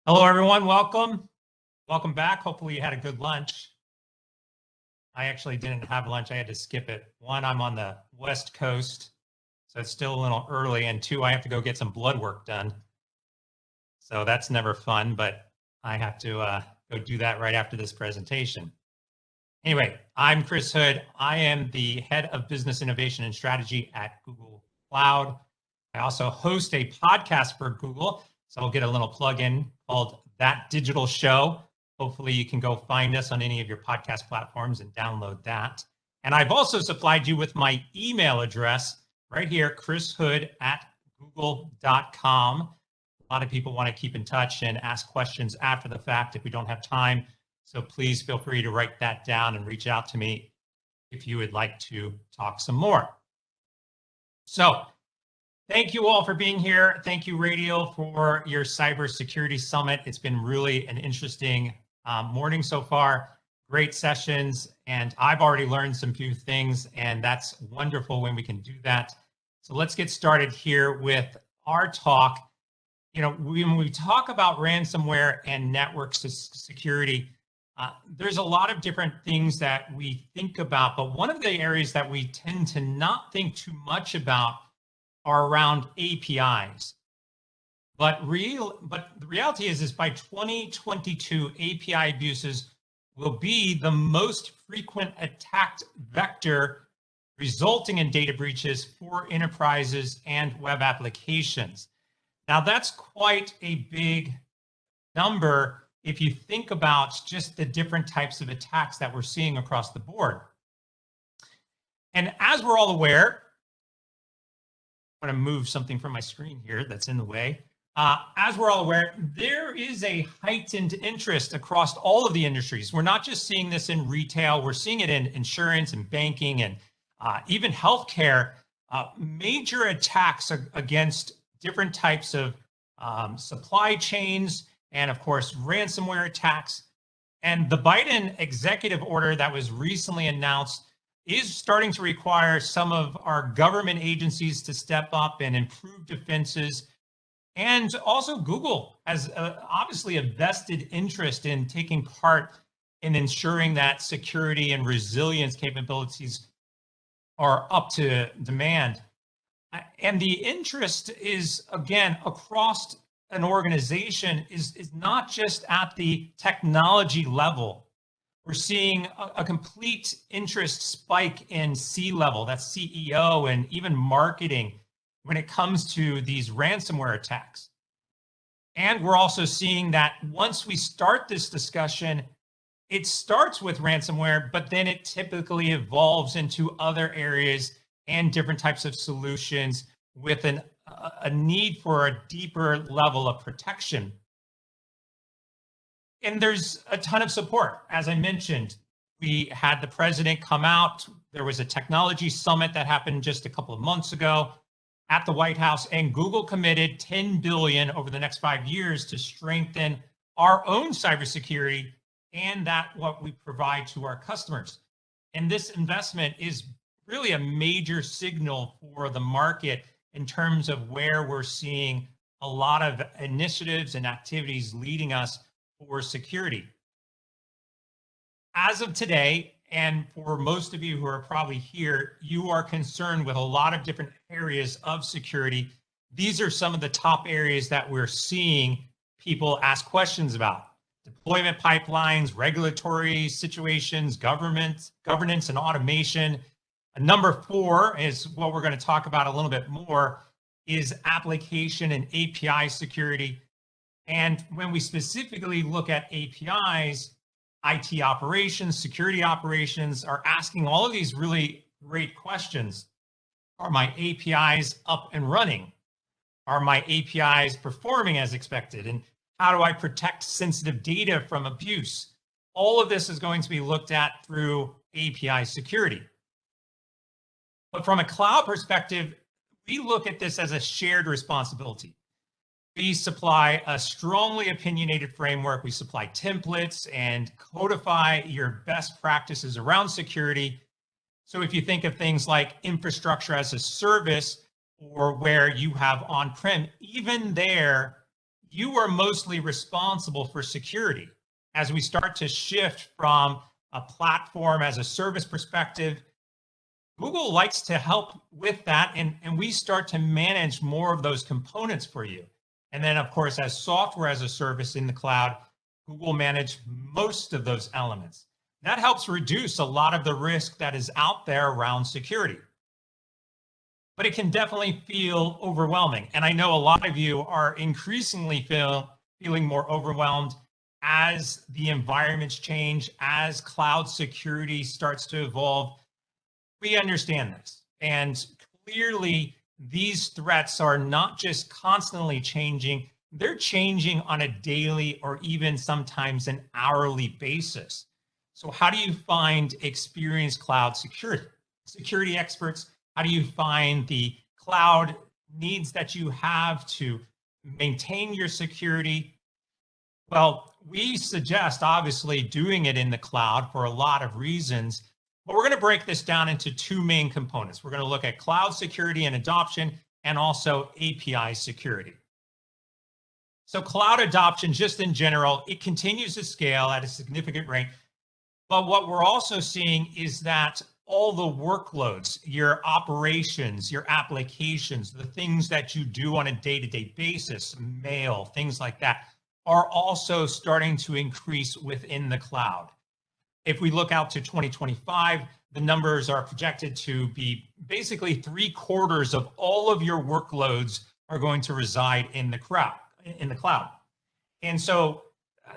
Hello, everyone. Welcome. Welcome back. Hopefully you had a good lunch. I actually didn't have lunch. I had to skip it. One, I'm on the West Coast, so it's still a little early. And two, I have to go get some blood work done. So that's never fun, but I have to go do that right after this presentation. Anyway, I'm Chris Hood. I am the head of business innovation and strategy at Google Cloud. I also host a podcast for Google. So I'll get a little plug-in called That Digital Show. Hopefully you can go find us on any of your podcast platforms and download that. And I've also supplied you with my email address right here, chrishood@google.com. A lot of people want to keep in touch and ask questions after the fact if we don't have time. So please feel free to write that down and reach out to me if you would like to talk some more. So thank you all for being here. Thank you, Radio, for your cybersecurity summit. It's been really an interesting morning so far. Great sessions, and I've already learned some few things, and that's wonderful when we can do that. So let's get started here with our talk. You know, when we talk about ransomware and network security, there's a lot of different things that we think about, but one of the areas that we tend to not think too much about are around APIs. But the reality is by 2022, API abuses will be the most frequent attacked vector, resulting in data breaches for enterprises and web applications. Now, that's quite a big number if you think about just the different types of attacks that we're seeing across the board. And as we're all aware, I'm going to move something from my screen here that's in the way. As we're all aware, there is a heightened interest across all of the industries. We're not just seeing this in retail, we're seeing it in insurance and banking and even healthcare. Major attacks against different types of supply chains and, of course, ransomware attacks. And the Biden executive order that was recently announced is starting to require some of our government agencies to step up and improve defenses. And also Google has obviously a vested interest in taking part in ensuring that security and resilience capabilities are up to demand. And the interest is, again, across an organization is not just at the technology level. We're seeing a complete interest spike in C-level, that's CEO, and even marketing when it comes to these ransomware attacks. And we're also seeing that once we start this discussion, it starts with ransomware, but then it typically evolves into other areas and different types of solutions with a need for a deeper level of protection. And there's a ton of support. As I mentioned, we had the president come out. There was a technology summit that happened just a couple of months ago at the White House, and Google committed $10 billion over the next 5 years to strengthen our own cybersecurity and what we provide to our customers. And this investment is really a major signal for the market in terms of where we're seeing a lot of initiatives and activities leading us for security. As of today, and for most of you who are probably here, you are concerned with a lot of different areas of security. These are some of the top areas that we're seeing people ask questions about: deployment pipelines, regulatory situations, governance and automation. Number 4 is what we're going to talk about a little bit more, is application and API security. And when we specifically look at APIs, IT operations, security operations are asking all of these really great questions. Are my APIs up and running? Are my APIs performing as expected? And how do I protect sensitive data from abuse? All of this is going to be looked at through API security. But from a cloud perspective, we look at this as a shared responsibility. We supply a strongly opinionated framework. We supply templates and codify your best practices around security. So if you think of things like infrastructure as a service, or where you have on-prem, even there, you are mostly responsible for security. As we start to shift from a platform as a service perspective, Google likes to help with that, and we start to manage more of those components for you. And then, of course, as software as a service in the cloud, Google manage most of those elements. That helps reduce a lot of the risk that is out there around security. But it can definitely feel overwhelming. And I know a lot of you are increasingly feeling more overwhelmed as the environments change, as cloud security starts to evolve. We understand this. And clearly, these threats are not just constantly changing, they're changing on a daily or even sometimes an hourly basis. So how do you find experienced cloud security experts? How do you find the cloud needs that you have to maintain your security? Well, we suggest obviously doing it in the cloud for a lot of reasons, but we're going to break this down into two main components. We're going to look at cloud security and adoption and also API security. So cloud adoption, just in general, it continues to scale at a significant rate. But what we're also seeing is that all the workloads, your operations, your applications, the things that you do on a day-to-day basis, mail, things like that, are also starting to increase within the cloud. If we look out to 2025, the numbers are projected to be basically 3/4 of all of your workloads are going to reside in the cloud. And so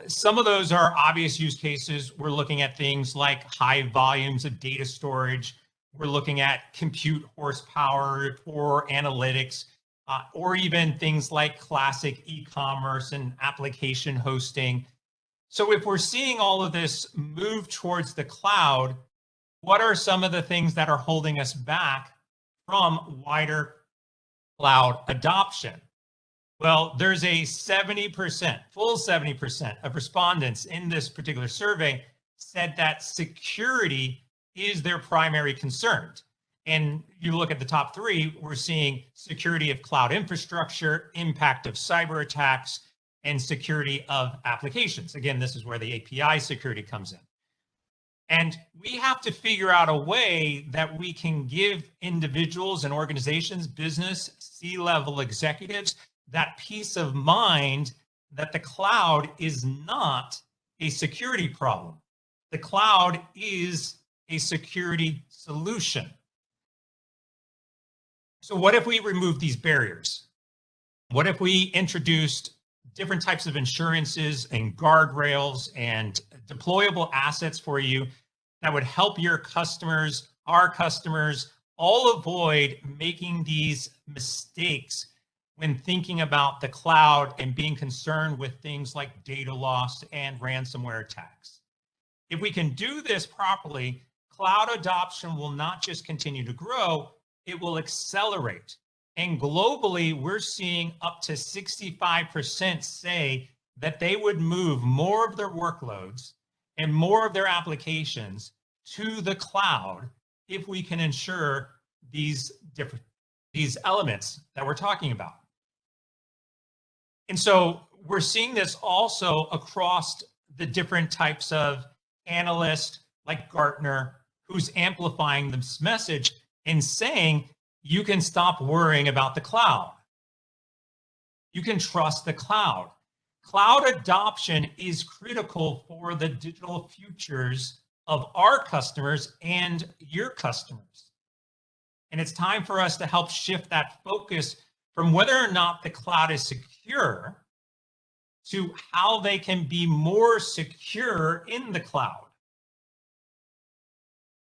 some of those are obvious use cases. We're looking at things like high volumes of data storage. We're looking at compute horsepower for analytics, or even things like classic e-commerce and application hosting. So if we're seeing all of this move towards the cloud, what are some of the things that are holding us back from wider cloud adoption? Well, there's a 70%, full 70% of respondents in this particular survey said that security is their primary concern. And you look at the top three, we're seeing security of cloud infrastructure, impact of cyber attacks, and security of applications. Again, this is where the API security comes in. And we have to figure out a way that we can give individuals and organizations, business, C-level executives, that peace of mind that the cloud is not a security problem. The cloud is a security solution. So what if we remove these barriers? What if we introduced different types of insurances and guardrails and deployable assets for you that would help your customers, our customers, all avoid making these mistakes when thinking about the cloud and being concerned with things like data loss and ransomware attacks? If we can do this properly, cloud adoption will not just continue to grow, it will accelerate. And globally, we're seeing up to 65% say that they would move more of their workloads and more of their applications to the cloud if we can ensure these elements that we're talking about. And so we're seeing this also across the different types of analysts like Gartner, who's amplifying this message and saying, you can stop worrying about the cloud. You can trust the cloud. Cloud adoption is critical for the digital futures of our customers and your customers. And it's time for us to help shift that focus from whether or not the cloud is secure to how they can be more secure in the cloud.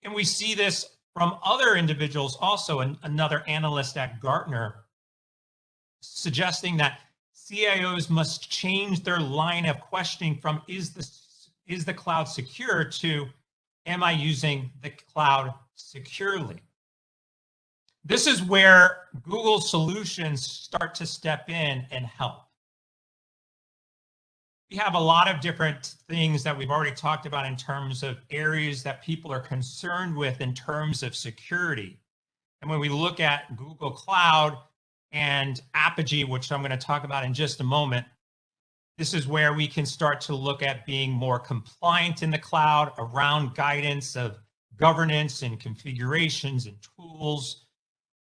And we see this from other individuals also, another analyst at Gartner, suggesting that CIOs must change their line of questioning from is the cloud secure to am I using the cloud securely? This is where Google solutions start to step in and help. We have a lot of different things that we've already talked about in terms of areas that people are concerned with in terms of security. And when we look at Google Cloud and Apigee, which I'm going to talk about in just a moment, This is where we can start to look at being more compliant in the cloud around guidance of governance and configurations and tools.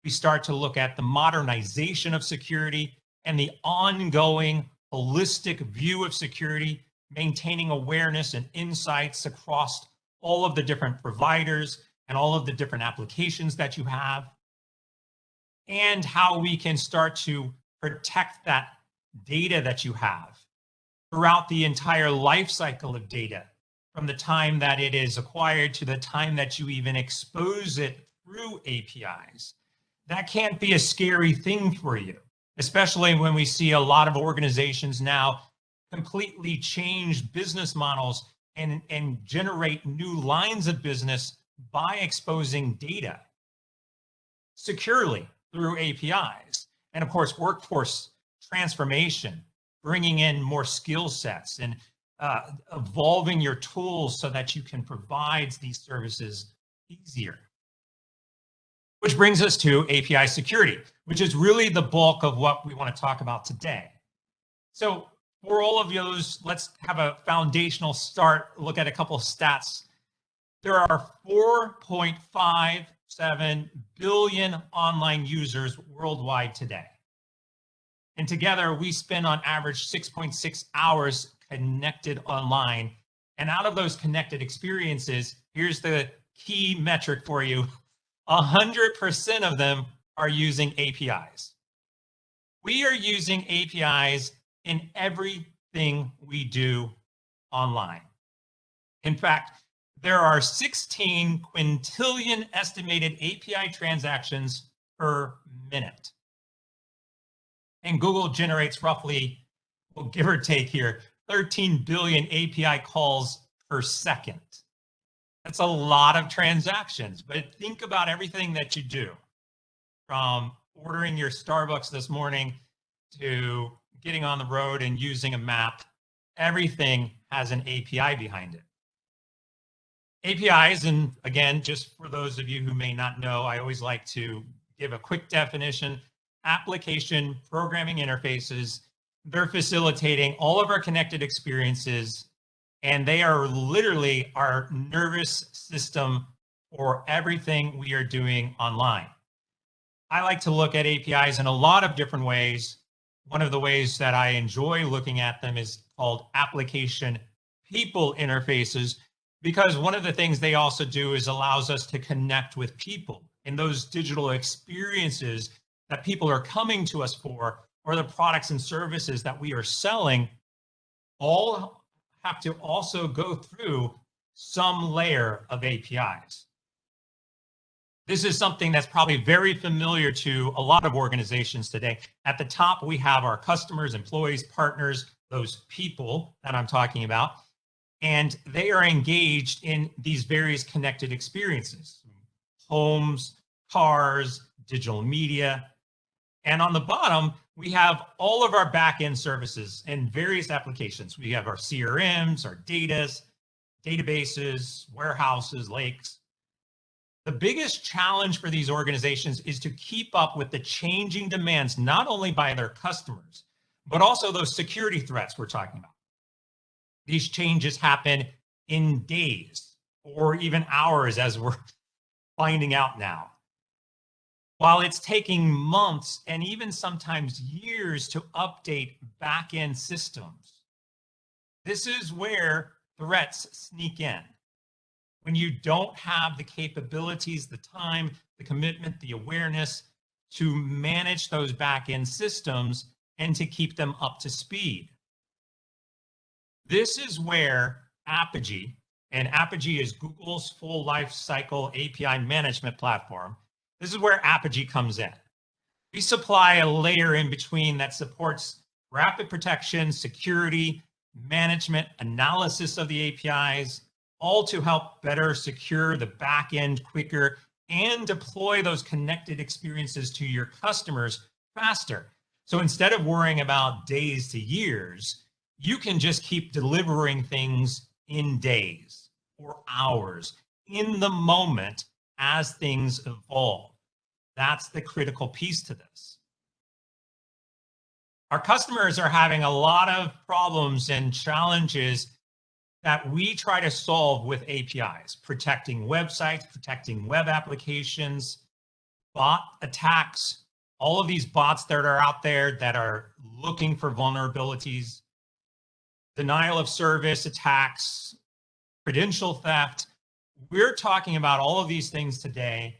We start to look at the modernization of security and the ongoing holistic view of security, maintaining awareness and insights across all of the different providers and all of the different applications that you have, and how we can start to protect that data that you have throughout the entire life cycle of data, from the time that it is acquired to the time that you even expose it through APIs. That can't be a scary thing for you, especially when we see a lot of organizations now completely change business models and generate new lines of business by exposing data securely through APIs. And of course, workforce transformation, bringing in more skill sets and evolving your tools so that you can provide these services easier. Which brings us to API security, which is really the bulk of what we want to talk about today. So for all of those, let's have a foundational start, look at a couple of stats. There are 4.57 billion online users worldwide today. And together we spend on average 6.6 hours connected online. And out of those connected experiences, here's the key metric for you. 100% of them are using APIs. We are using APIs in everything we do online. In fact, there are 16 quintillion estimated API transactions per minute. And Google generates roughly, well, give or take here, 13 billion API calls per second. That's a lot of transactions, but think about everything that you do, from ordering your Starbucks this morning to getting on the road and using a map. Everything has an API behind it. APIs, and again, just for those of you who may not know, I always like to give a quick definition. Application programming interfaces. They're facilitating all of our connected experiences, and they are literally our nervous system for everything we are doing online. I like to look at APIs in a lot of different ways. One of the ways that I enjoy looking at them is called application people interfaces, because one of the things they also do is allows us to connect with people in those digital experiences that people are coming to us for, or the products and services that we are selling, all have to also go through some layer of APIs. This is something that's probably very familiar to a lot of organizations today. At the top, we have our customers, employees, partners, those people that I'm talking about, and they are engaged in these various connected experiences: homes, cars, digital media. And on the bottom, we have all of our back-end services and various applications. We have our CRMs, our databases, warehouses, lakes. The biggest challenge for these organizations is to keep up with the changing demands, not only by their customers, but also those security threats we're talking about. These changes happen in days or even hours, as we're finding out now. While it's taking months and even sometimes years to update back-end systems, this is where threats sneak in. When you don't have the capabilities, the time, the commitment, the awareness to manage those back-end systems and to keep them up to speed. This is where Apigee, and Apigee is Google's full life cycle API management platform. This is where Apigee comes in. We supply a layer in between that supports rapid protection, security, management, analysis of the APIs, all to help better secure the back end quicker and deploy those connected experiences to your customers faster. So instead of worrying about days to years, you can just keep delivering things in days or hours, in the moment, as things evolve. That's the critical piece to this. Our customers are having a lot of problems and challenges that we try to solve with APIs, protecting websites, protecting web applications, bot attacks, all of these bots that are out there that are looking for vulnerabilities, denial of service attacks, credential theft. We're talking about all of these things today,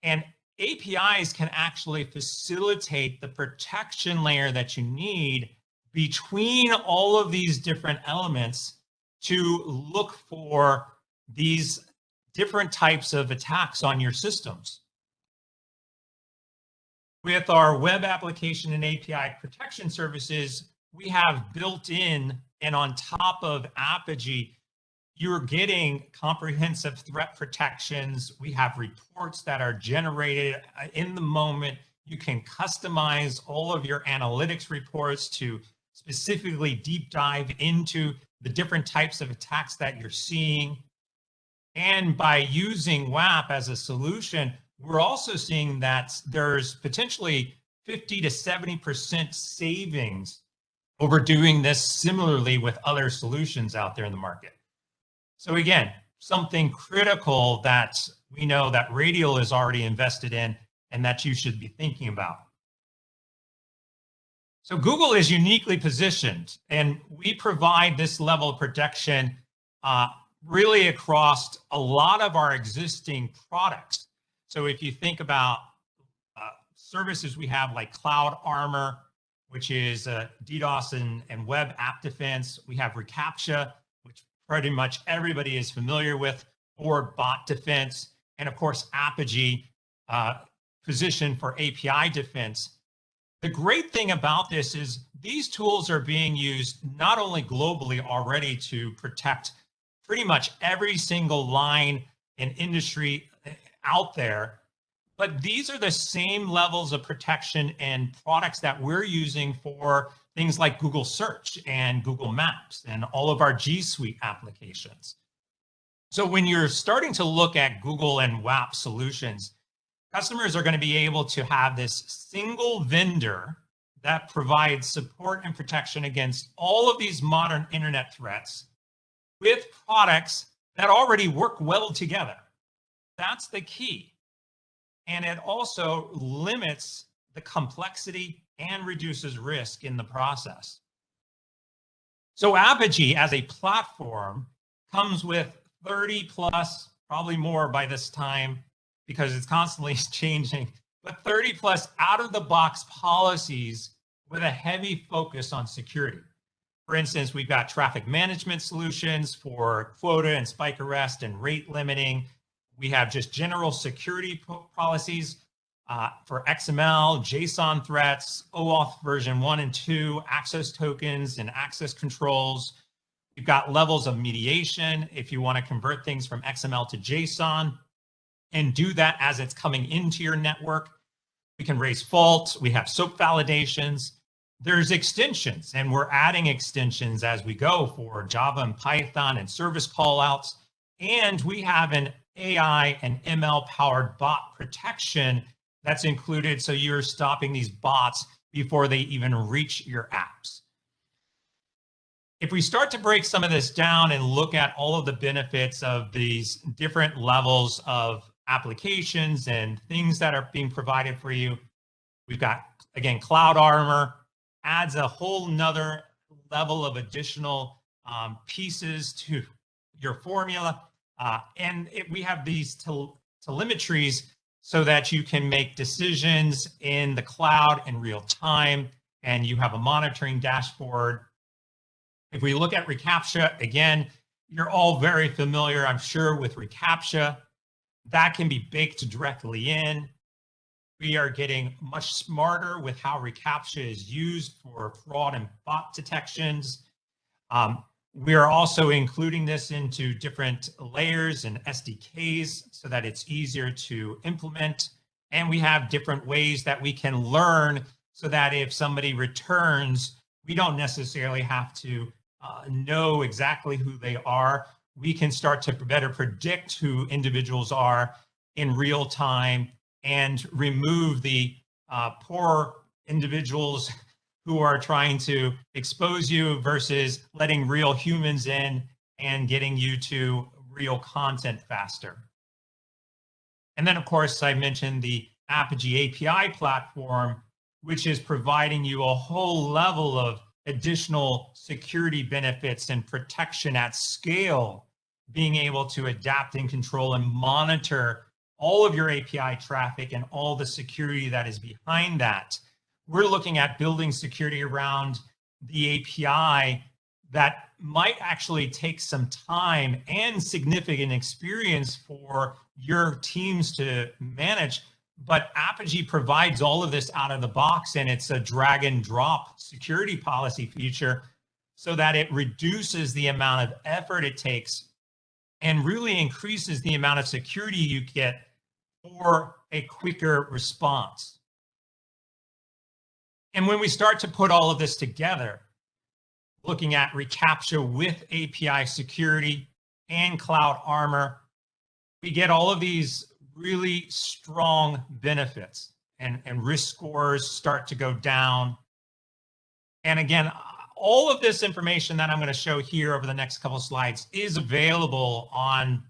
and APIs can actually facilitate the protection layer that you need between all of these different elements to look for these different types of attacks on your systems. With our web application and API protection services, we have built in and on top of Apigee, you're getting comprehensive threat protections. We have reports that are generated in the moment. You can customize all of your analytics reports to specifically deep dive into the different types of attacks that you're seeing. And by using WAP as a solution, we're also seeing that there's potentially 50 to 70% savings over doing this similarly with other solutions out there in the market. So again, something critical that we know that Radial is already invested in and that you should be thinking about. So Google is uniquely positioned, and we provide this level of protection really across a lot of our existing products. So if you think about services we have like Cloud Armor, which is DDoS and web app defense. We have reCAPTCHA, which pretty much everybody is familiar with, for bot defense. And of course, Apigee, positioned for API defense. The great thing about this is these tools are being used not only globally already to protect pretty much every single line in industry out there, but these are the same levels of protection and products that we're using for things like Google Search and Google Maps and all of our G Suite applications. So when you're starting to look at Google and WAP solutions, customers are going to be able to have this single vendor that provides support and protection against all of these modern internet threats with products that already work well together. That's the key. And it also limits the complexity and reduces risk in the process. So Apigee as a platform comes with 30 plus, probably more by this time, because it's constantly changing, but 30 plus out of the box policies with a heavy focus on security. For instance, we've got traffic management solutions for quota and spike arrest and rate limiting. We have just general security policies for XML, JSON threats, OAuth version 1 and 2, access tokens and access controls. You've got levels of mediation if you want to convert things from XML to JSON and do that as it's coming into your network. We can raise faults. We have SOAP validations. There's extensions, and we're adding extensions as we go for Java and Python and service callouts. And we have an AI and ML powered bot protection that's included, so you're stopping these bots before they even reach your apps. If we start to break some of this down and look at all of the benefits of these different levels of applications and things that are being provided for you, we've got, again, Cloud Armor adds a whole nother level of additional pieces to your formula. We have these telemetries so that you can make decisions in the cloud in real time, and you have a monitoring dashboard. If we look at reCAPTCHA, again, you're all very familiar, I'm sure, with reCAPTCHA. That can be baked directly in. We are getting much smarter with how reCAPTCHA is used for fraud and bot detections. We are also including this into different layers and SDKs so that it's easier to implement. And we have different ways that we can learn so that if somebody returns, we don't necessarily have to know exactly who they are. We can start to better predict who individuals are in real time and remove the poor individuals who are trying to expose you versus letting real humans in and getting you to real content faster. And then, of course, I mentioned the Apigee API platform, which is providing you a whole level of additional security benefits and protection at scale, being able to adapt and control and monitor all of your API traffic and all the security that is behind that. We're looking at building security around the API that might actually take some time and significant experience for your teams to manage. But Apigee provides all of this out of the box, and it's a drag and drop security policy feature so that it reduces the amount of effort it takes and really increases the amount of security you get for a quicker response. And when we start to put all of this together, looking at reCAPTCHA with API security and Cloud Armor, we get all of these really strong benefits, and risk scores start to go down. And again, all of this information that I'm going to show here over the next couple of slides is available on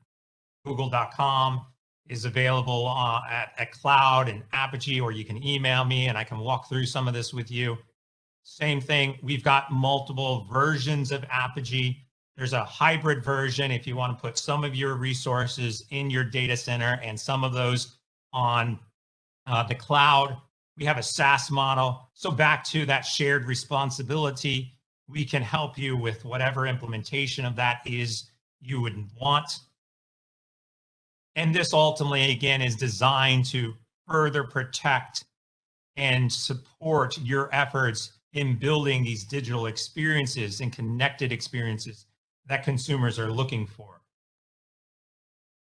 google.com, is available at Cloud and Apigee, or you can email me and I can walk through some of this with you. Same thing, we've got multiple versions of Apigee. There's a hybrid version if you want to put some of your resources in your data center and some of those on the cloud. We have a SaaS model. So back to that shared responsibility, we can help you with whatever implementation of that is you would want. And this ultimately, again, is designed to further protect and support your efforts in building these digital experiences and connected experiences that consumers are looking for.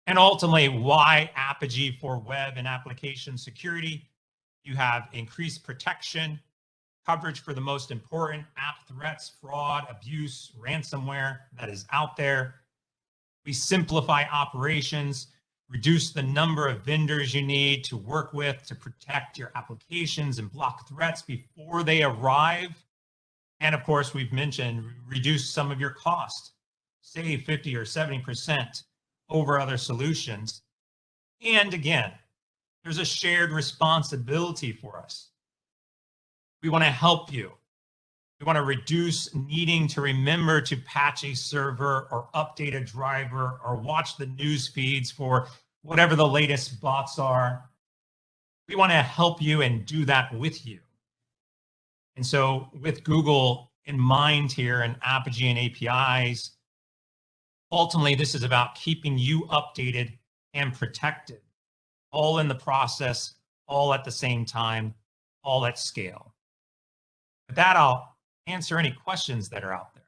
And ultimately, why Apigee for web and application security? You have increased protection, coverage for the most important app threats, fraud, abuse, ransomware that is out there. We simplify operations, reduce the number of vendors you need to work with to protect your applications and block threats before they arrive. And of course, we've mentioned reduce some of your cost, save 50 or 70% over other solutions. And again, there's a shared responsibility for us. We want to help you. We want to reduce needing to remember to patch a server or update a driver or watch the news feeds for whatever the latest bots are. We want to help you and do that with you. And so with Google in mind here and Apigee and APIs, ultimately this is about keeping you updated and protected, all in the process, all at the same time, all at scale. With that, I'll answer any questions that are out there.